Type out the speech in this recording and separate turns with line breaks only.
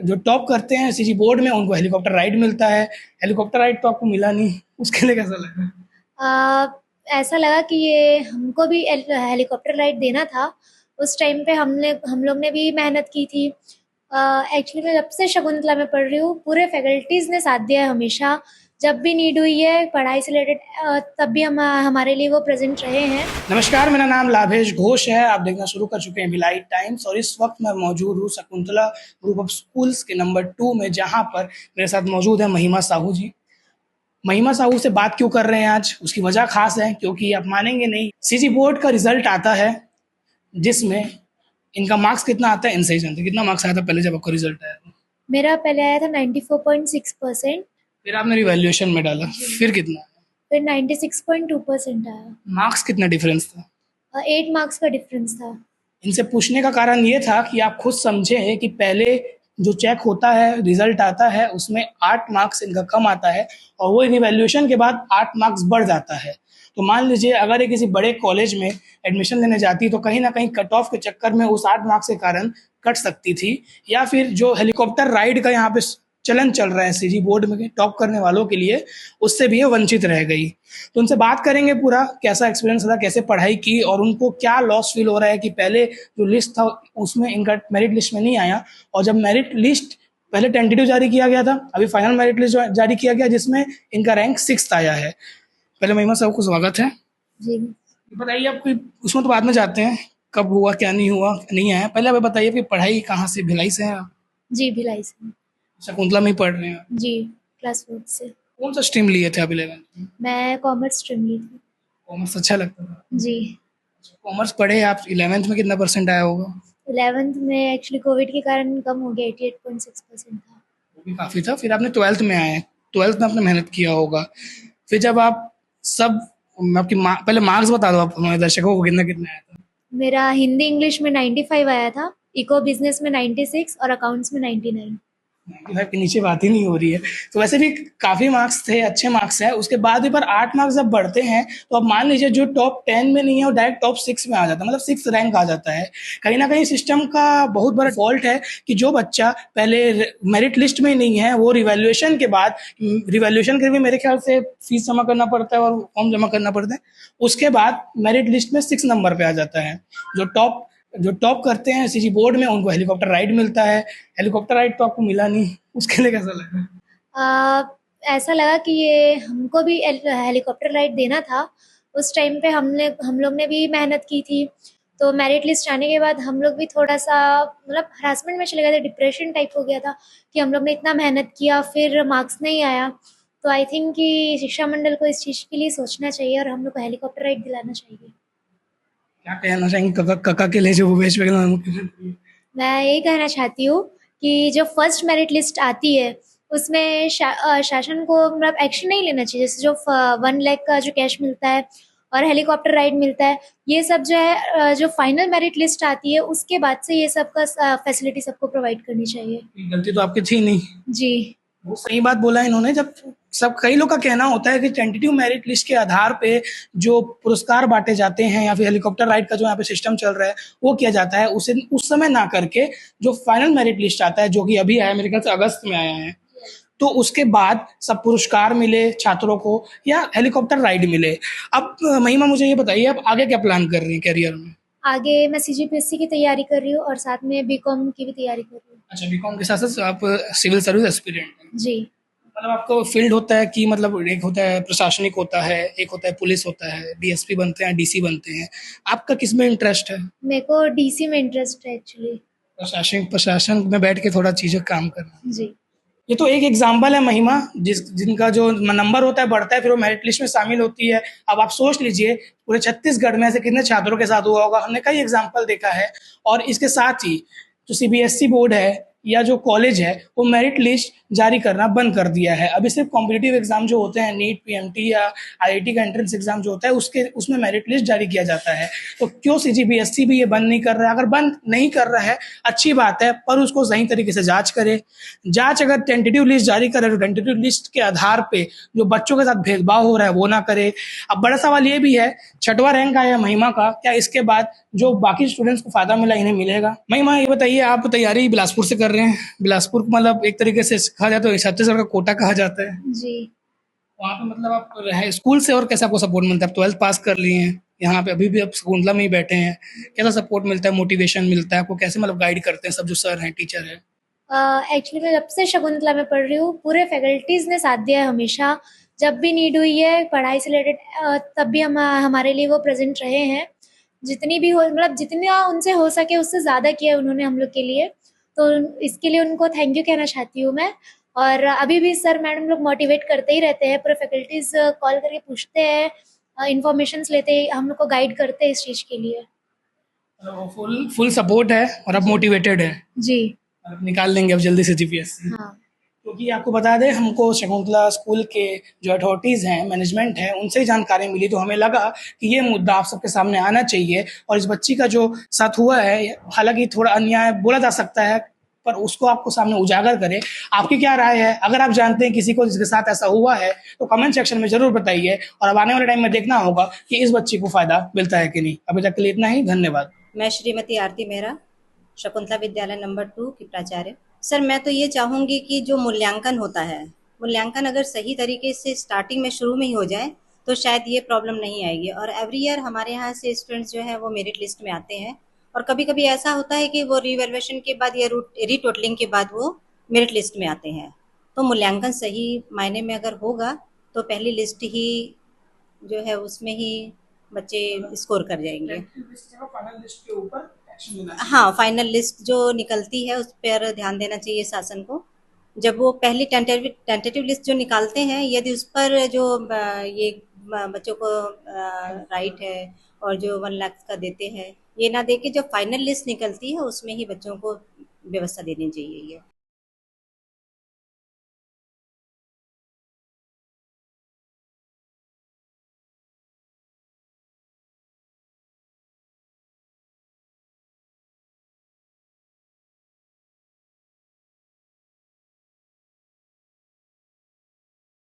जो टॉप करते हैं सीजी बोर्ड में उनको हेलीकॉप्टर राइड मिलता है। हेलीकॉप्टर राइड तो आपको मिला नहीं, उसके लिए कैसा लगा?
ऐसा लगा कि ये हमको भी हेलीकॉप्टर राइड देना था। उस टाइम पे हम लोग ने भी मेहनत की थी। एक्चुअली मैं जब से शकुंतला में पढ़ रही हूँ, पूरे फैकल्टीज़ ने साथ दिया है हमेशा। जब भी नीड हुई है पढ़ाई से रिलेटेड, तब भी हमारे लिए वो प्रेजेंट रहे हैं।
नमस्कार, मेरा नाम लाभेश घोष है। आप देखना शुरू कर चुके हैं भिलाई टाइम्स और इस वक्त मैं मौजूद हूँ शकुंतला ग्रुप ऑफ स्कूल्स के नंबर 2 में, जहाँ पर मेरे साथ मौजूद है महिमा साहू जी। महिमा साहू से बात क्यों कर रहे हैं आज, उसकी वजह खास है, क्योंकि आप मानेंगे नहीं, सीजी बोर्ड का रिजल्ट आता है जिसमें इनका मार्क्स कितना आता है इनसे ही जानते हैं। कितना मार्क्स आया था पहले जब आपका रिजल्ट आया था?
मेरा पहले आया था 94.6%।
फिर आपने रिवैल्यूएशन में डाला, फिर कितना?
फिर 96.2% आया।
मार्क्स कितना डिफरेंस था?
8 मार्क्स का डिफरेंस था।
इनसे पूछने का कारण ये था कि आप खुद समझे कि पहले जो चेक होता है, रिजल्ट आता है, उसमें 8 मार्क्स इनका कम आता है और वो रिवैल्यूएशन के बाद 8 मार्क्स बढ़ जाता है। तो मान लीजिए अगर ये किसी बड़े कॉलेज में एडमिशन लेने जाती तो कहीं न कहीं कट ऑफ के चक्कर में उस 8 मार्क्स के कारण कट सकती थी, या फिर जो हेलीकॉप्टर राइड का यहाँ पे चलन चल रहा है सीजी बोर्ड में टॉप करने वालों के लिए, उससे भी ये वंचित रह गई। तो उनसे बात करेंगे पूरा कैसा एक्सपीरियंस रहा, कैसे पढ़ाई की और उनको क्या लॉस फील हो रहा है कि पहले जो लिस्ट था उसमें इनका मेरिट लिस्ट में नहीं आया, और जब मेरिट लिस्ट पहले टेंटेटिव जारी किया गया था, अभी फाइनल मेरिट लिस्ट जारी किया गया जिसमें इनका रैंक 6th आया है। पहले महिमा साहब को स्वागत है।
जी।
बताइए आपकी, उसमें तो बाद में जाते हैं कब हुआ क्या नहीं हुआ नहीं आया, पहले आप बताइए कि पढ़ाई कहाँ से, भिलाई से हैं आप?
जी, भिलाई से।
शकुंतला में ही पढ़ रहे हैं आप?
जी, क्लास 4 से।
कौन सा स्ट्रीम लिए थे आप 11th में?
मैं कॉमर्स स्ट्रीम ली थी।
कॉमर्स अच्छा लगता था?
जी।
कॉमर्स पढ़े आप, 11th में कितना परसेंट आया होगा?
11th में एक्चुअली कोविड के कारण कम हो गया, 88.6% था।
वो भी काफ़ी था। फिर आपने 12th में आए, 12th में आपने मेहनत किया होगा। फिर जब आप सब आपकी पहले मार्क्स बता दो आप हमारे दर्शकों को, कितना कितना आया था?
मेरा हिंदी इंग्लिश में 95 आया था, इको बिजनेस में 96 और अकाउंट्स में 99।
95 के नीचे बात ही नहीं हो रही है। तो वैसे भी काफ़ी मार्क्स थे, अच्छे मार्क्स हैं। उसके बाद भी पर 8 मार्क्स जब बढ़ते हैं तो अब मान लीजिए जो टॉप 10 में नहीं है वो डायरेक्ट टॉप 6 में आ जाता है, मतलब 6th रैंक आ जाता है। कहीं न कहीं सिस्टम का बहुत बड़ा फॉल्ट है कि जो बच्चा पहले मेरिट लिस्ट में नहीं है वो रिवैल्यूएशन के बाद, रिवैल्यूएशन के लिए भी मेरे ख्याल से फीस जमा करना पड़ता है और फॉर्म जमा करना पड़ता है, उसके बाद मेरिट लिस्ट में 6 नंबर पे आ जाता है। जो टॉप करते हैं सीजी बोर्ड में उनको हेलीकॉप्टर राइड मिलता है। हेलीकॉप्टर राइड तो आपको मिला नहीं, उसके लिए कैसा लगा?
ऐसा लगा कि ये हमको भी हेलीकॉप्टर राइड देना था। उस टाइम पे हम लोग ने भी मेहनत की थी। तो मेरिट लिस्ट आने के बाद हम लोग भी थोड़ा-सा मतलब हरासमेंट में चले गए थे, डिप्रेशन टाइप हो गया था कि हम लोग ने इतना मेहनत किया फिर मार्क्स नहीं आया। तो आई थिंक कि शिक्षा मंडल को इस चीज़ के लिए सोचना चाहिए और हम लोग को हेलीकॉप्टर राइड दिलाना चाहिए।
क्या कहना चाहेंगे काका के लिए जो भूपेश बघेल मुख्यमंत्री?
मैं यही कहना चाहती हूँ कि जो फर्स्ट मेरिट लिस्ट आती है उसमें शासन को मतलब एक्शन नहीं लेना चाहिए। जैसे जो 1 लाख का जो कैश मिलता है और हेलीकॉप्टर राइड मिलता है, ये सब जो है जो फाइनल मेरिट लिस्ट आती है उसके बाद से ये सब का फैसिलिटी सबको प्रोवाइड करनी चाहिए।
गलती तो आपकी थी नहीं।
जी।
वो सही बात बोला इन्होंने। जब सब कई लोग का कहना होता है कि टेंटेटिव मेरिट लिस्ट के आधार पे जो पुरस्कार बांटे जाते हैं या फिर हेलीकॉप्टर राइड का जो यहाँ पे सिस्टम चल रहा है वो किया जाता है, उसे उस समय ना करके जो फाइनल मेरिट लिस्ट आता है, जो कि अभी आया, मेरे ख्याल से अगस्त में आया है, तो उसके बाद सब पुरस्कार मिले छात्रों को या हेलीकॉप्टर राइड मिले। अब महिमा मुझे ये बताइए, आप आगे क्या प्लान कर रही हैं करियर में?
आगे मैं सीजीपीएससी की तैयारी कर रही हूँ और साथ में बीकॉम की भी तैयारी कर रही हूँ।
अच्छा, बीकॉम के साथ साथ आप सिविल सर्विस एस्पिरेंट हैं?
जी।
मतलब आपको फील्ड होता है कि मतलब एक होता है प्रशासनिक होता है, एक होता है पुलिस होता है, डीएसपी बनते हैं, डीसी बनते हैं, आपका किस में इंटरेस्ट है?
मेरे को डीसी में इंटरेस्ट है एक्चुअली।
प्रशासन में बैठ के थोड़ा चीज़ें काम करना।
जी।
ये तो एक एग्जाम्पल है महिमा, जिनका जो नंबर होता है बढ़ता है फिर वो मेरिट लिस्ट में शामिल होती है। अब आप सोच लीजिए पूरे छत्तीसगढ़ में ऐसे कितने छात्रों के साथ हुआ होगा, हमने कई एग्जाम्पल देखा है। और इसके साथ ही जो सीबीएसई बोर्ड है या जो कॉलेज है वो मेरिट लिस्ट जारी करना बंद कर दिया है। अभी सिर्फ कॉम्पिटिटिव एग्जाम जो होते हैं, नीट, पीएमटी या आईआईटी का एंट्रेंस एग्जाम जो होता है उसमें मेरिट लिस्ट जारी किया जाता है। तो क्यों सीजीपीएससी भी ये बंद नहीं कर रहा है? अगर बंद नहीं कर रहा है अच्छी बात है, पर उसको सही तरीके से जांच करे। जांच अगर टेंटेटिव लिस्ट जारी करे तो टेंटेटिव लिस्ट के आधार पे जो बच्चों के साथ भेदभाव हो रहा है वो ना करे। अब बड़ा सवाल ये भी है, 6वां रैंक आया महिमा का, क्या इसके बाद जो बाकी स्टूडेंट्स को फायदा मिला इन्हें मिलेगा? महिमा ये बताइए, आप तैयारी बिलासपुर से कर रहे हैं। बिलासपुर को मतलब एक तरीके से कहा जाए तो छत्तीसगढ़ का कोटा कहा जाता है।
जी।
वहाँ पे मतलब आप रहे स्कूल से और कैसा आपको सपोर्ट मिलता है? आप 12th पास कर लिए हैं, यहाँ पे अभी भी आप शकुंतला में ही बैठे हैं। कैसा सपोर्ट मिलता है, मोटिवेशन मिलता है आपको? कैसे मतलब गाइड करते हैं सब जो सर हैं, टीचर हैं?
एक्चुअली मैं जब से शकुंतला में पढ़ रही हूँ, पूरे फैकल्टीज़ ने साथ दिया है हमेशा। जब भी नीड हुई है पढ़ाई से रिलेटेड, तब भी हमारे लिए वो प्रेज़ेंट रहे हैं। जितनी भी हो मतलब जितना उनसे हो सके उससे ज़्यादा किया है उन्होंने हम लोग के लिए। तो इसके लिए उनको थैंक यू कहना चाहती हूँ मैं। और अभी भी सर मैडम लोग मोटिवेट करते ही रहते हैं, पूरे फैकल्टीज़ कॉल करके पूछते हैं, इन्फॉर्मेशंस लेते हैं, हम लोग को गाइड करते हैं इस चीज़ के लिए।
फुल फुल सपोर्ट है और आप मोटिवेटेड हैं।
जी।
आप निकाल लेंगे अब जल्दी से जीपीएससी।
हाँ।
क्योंकि आपको बता दें, हमको शकुंतला स्कूल के जो अथॉरिटीज़ हैं, मैनेजमेंट है, उनसे ही जानकारी मिली, तो हमें लगा कि ये मुद्दा आप सबके सामने आना चाहिए। और इस बच्ची का जो साथ हुआ है, हालांकि थोड़ा अन्याय बोला जा सकता है, पर उसको आपको सामने उजागर करें। आपकी क्या राय है? अगर आप जानते हैं किसी को जिसके साथ ऐसा हुआ है तो कमेंट सेक्शन में ज़रूर बताइए। और अब आने वाले टाइम में देखना होगा कि इस बच्ची को फ़ायदा मिलता है कि नहीं। अभी तक के लिए इतना ही, धन्यवाद।
मैं श्रीमती आरती मेहरा, शकुंतला विद्यालय नंबर 2 की प्राचार्य। सर, मैं तो ये चाहूँगी कि जो मूल्यांकन होता है, मूल्यांकन अगर सही तरीके से स्टार्टिंग में शुरू में ही हो जाए तो शायद ये प्रॉब्लम नहीं आएगी। और एवरी ईयर हमारे यहाँ से स्टूडेंट्स जो हैं वो मेरिट लिस्ट में आते हैं, और कभी कभी ऐसा होता है कि वो रीवैल्यूएशन के बाद या रीटोटलिंग के बाद वो मेरिट लिस्ट में आते हैं। तो मूल्यांकन सही मायने में अगर होगा तो पहली लिस्ट ही जो है उसमें ही बच्चे स्कोर कर जाएंगे। हाँ, फाइनल लिस्ट जो निकलती है उस पर ध्यान देना चाहिए शासन को। जब वो पहली टेंटेटिव लिस्ट जो निकालते हैं, यदि उस पर जो ये बच्चों को राइट है और जो 1 लाख का देते हैं, ये ना देके जो फाइनल लिस्ट निकलती है उसमें ही बच्चों को व्यवस्था देनी चाहिए ये।